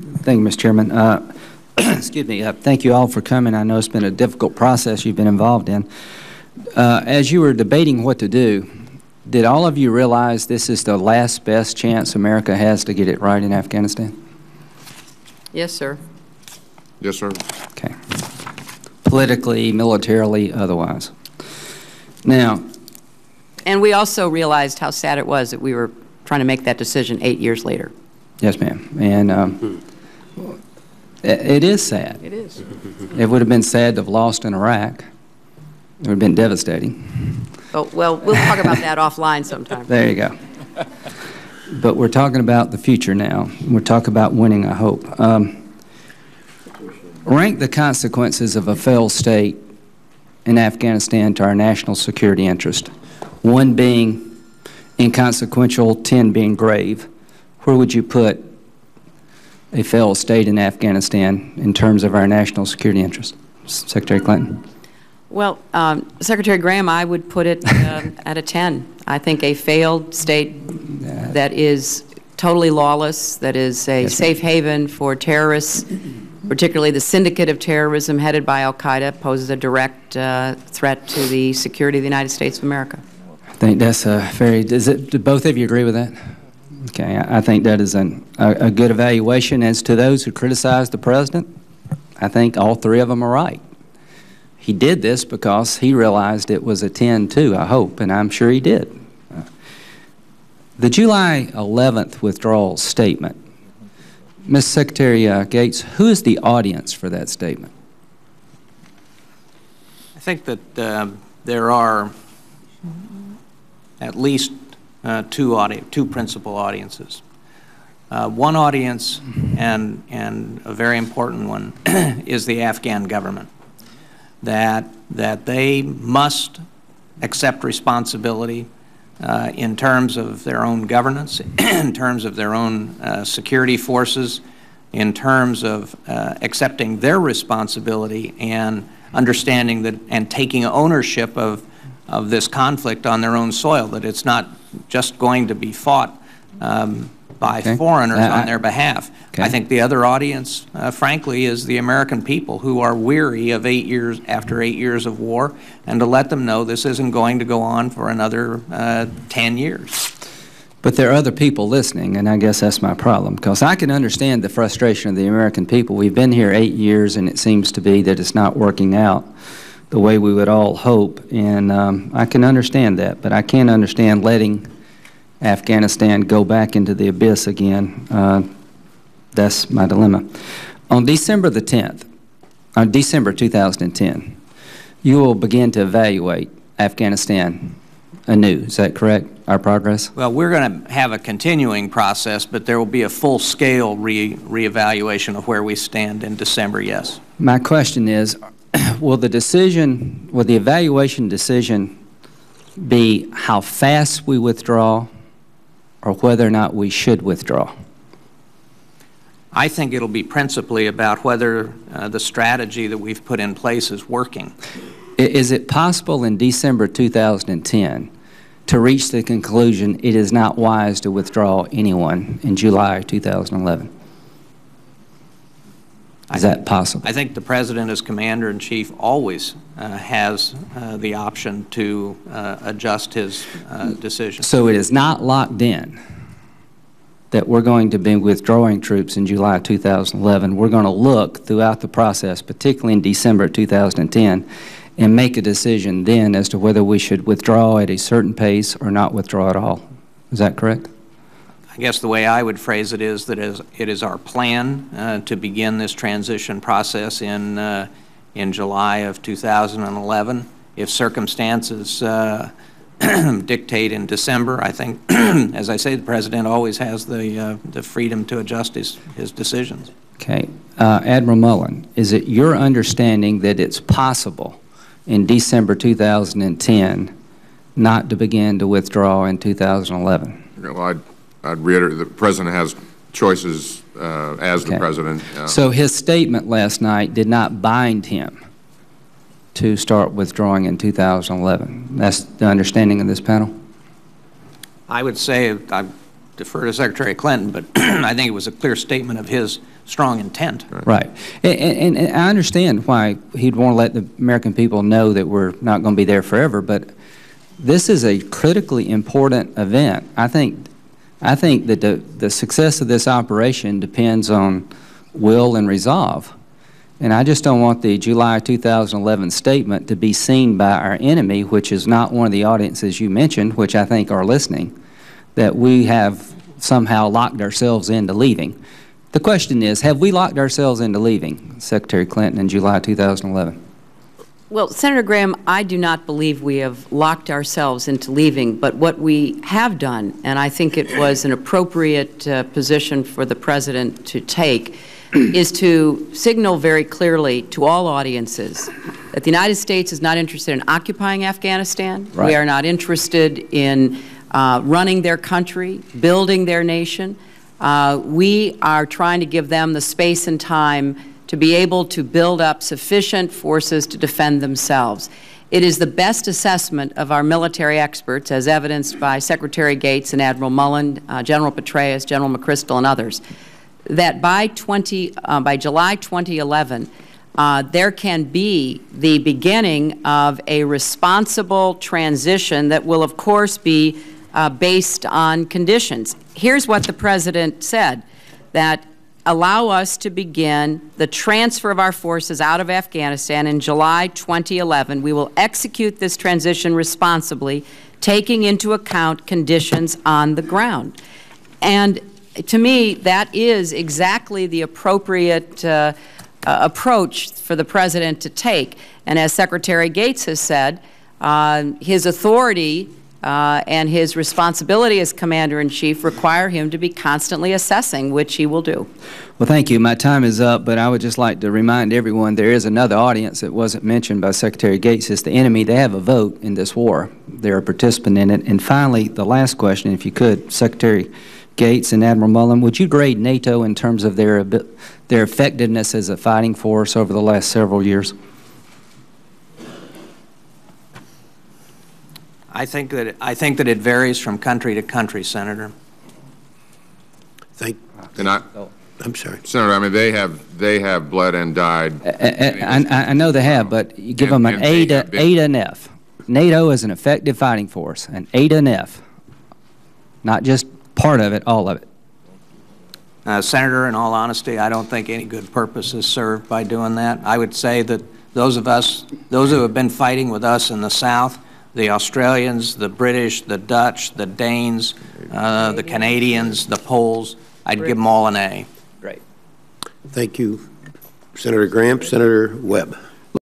Thank you, Mr. Chairman. Excuse me. Thank you all for coming. I know it's been a difficult process you've been involved in. As you were debating what to do, did all of you realize this is the last best chance America has to get it right in Afghanistan? Yes, sir. Yes, sir. Okay. Politically, militarily, otherwise. Now. And we also realized how sad it was that we were trying to make that decision 8 years later. Yes, ma'am. And it is sad. It is. It would have been sad to have lost in Iraq. It would have been devastating. Oh, well, we'll talk about that offline sometime. There you go. But we're talking about the future now. We're talking about winning, I hope. Rank the consequences of a failed state in Afghanistan to our national security interest. 1 being inconsequential, 10 being grave. Where would you put a failed state in Afghanistan in terms of our national security interest? Secretary Clinton? Well, Secretary Graham, I would put it at a 10. I think a failed state that is totally lawless, that is a safe haven for terrorists, particularly the syndicate of terrorism headed by al-Qaeda, poses a direct threat to the security of the United States of America. I think that's a very, do both of you agree with that? Okay, I think that is a good evaluation. As to those who criticize the president, I think all 3 of them are right. He did this because he realized it was a 10 too, I hope, and I'm sure he did. The July 11th withdrawal statement, Ms. Secretary Gates, who is the audience for that statement? I think that there are at least two principal audiences. One audience, and a very important one, is the Afghan government. That they must accept responsibility in terms of their own governance, in terms of their own security forces, in terms of accepting their responsibility and understanding that and taking ownership of this conflict on their own soil, that it's not just going to be fought by foreigners on their behalf. I think the other audience, frankly, is the American people who are weary of 8 years, after 8 years of war, and to let them know this isn't going to go on for another 10 years. But there are other people listening, and I guess that's my problem, because I can understand the frustration of the American people. We've been here 8 years, and it seems to be that it's not working out the way we would all hope, and I can understand that, but I can't understand letting Afghanistan go back into the abyss again. That's my dilemma. On December the 10th, on December 2010, you will begin to evaluate Afghanistan anew. Is that correct, our progress? Well, we're going to have a continuing process, but there will be a full-scale reevaluation of where we stand in December, yes. My question is, will the evaluation decision be how fast we withdraw or whether or not we should withdraw? I think it'll be principally about whether the strategy that we've put in place is working. Is it possible in December 2010 to reach the conclusion it is not wise to withdraw anyone in July 2011? Is that possible? I think the President as Commander-in-Chief always has the option to adjust his decision. So it is not locked in that we're going to be withdrawing troops in July 2011. We're going to look throughout the process, particularly in December 2010, and make a decision then as to whether we should withdraw at a certain pace or not withdraw at all. Is that correct? I guess the way I would phrase it is that it is our plan to begin this transition process in July of 2011. If circumstances dictate in December, I think, as I say, the President always has the freedom to adjust his decisions. Okay. Admiral Mullen, is it your understanding that it's possible in December 2010 not to begin to withdraw in 2011? Well, I'd reiterate the President has choices as the President. So his statement last night did not bind him to start withdrawing in 2011. That's the understanding of this panel? I would say, defer to Secretary Clinton, but I think it was a clear statement of his strong intent. Right. And I understand why he'd want to let the American people know that we're not going to be there forever, but this is a critically important event. I think that the success of this operation depends on will and resolve. And I just don't want the July 2011 statement to be seen by our enemy, which is not one of the audiences you mentioned, which I think are listening, that we have somehow locked ourselves into leaving. The question is, have we locked ourselves into leaving, Secretary Clinton, in July 2011? Well, Senator Graham, I do not believe we have locked ourselves into leaving, but what we have done, and I think it was an appropriate position for the President to take, is to signal very clearly to all audiences that the United States is not interested in occupying Afghanistan. Right. We are not interested in running their country, building their nation. We are trying to give them the space and time to be able to build up sufficient forces to defend themselves. It is the best assessment of our military experts, as evidenced by Secretary Gates and Admiral Mullen, General Petraeus, General McChrystal, and others, that by July 2011, there can be the beginning of a responsible transition that will, of course, be based on conditions. Here's what the President said, that allow us to begin the transfer of our forces out of Afghanistan in July 2011. We will execute this transition responsibly, taking into account conditions on the ground. And to me, that is exactly the appropriate approach for the President to take. And as Secretary Gates has said, his authority and his responsibility as Commander-in-Chief require him to be constantly assessing, which he will do. Well, thank you. My time is up, but I would just like to remind everyone there is another audience that wasn't mentioned by Secretary Gates. It's the enemy. They have a vote in this war. They're a participant in it. And finally, the last question, if you could, Secretary Gates and Admiral Mullen, would you grade NATO in terms of their effectiveness as a fighting force over the last several years? I think that it varies from country to country, Senator. I'm sorry, Senator, I mean, they have bled and died. I know they have, but you give them an A to an F. NATO is an effective fighting force, an A to an F, not just part of it, all of it. Senator, in all honesty, I don't think any good purpose is served by doing that. I would say that those who have been fighting with us in the South, the Australians, the British, the Dutch, the Danes, the Canadians, the Poles, I'd give them all an A. Great. thank you, Senator Graham. Senator Webb.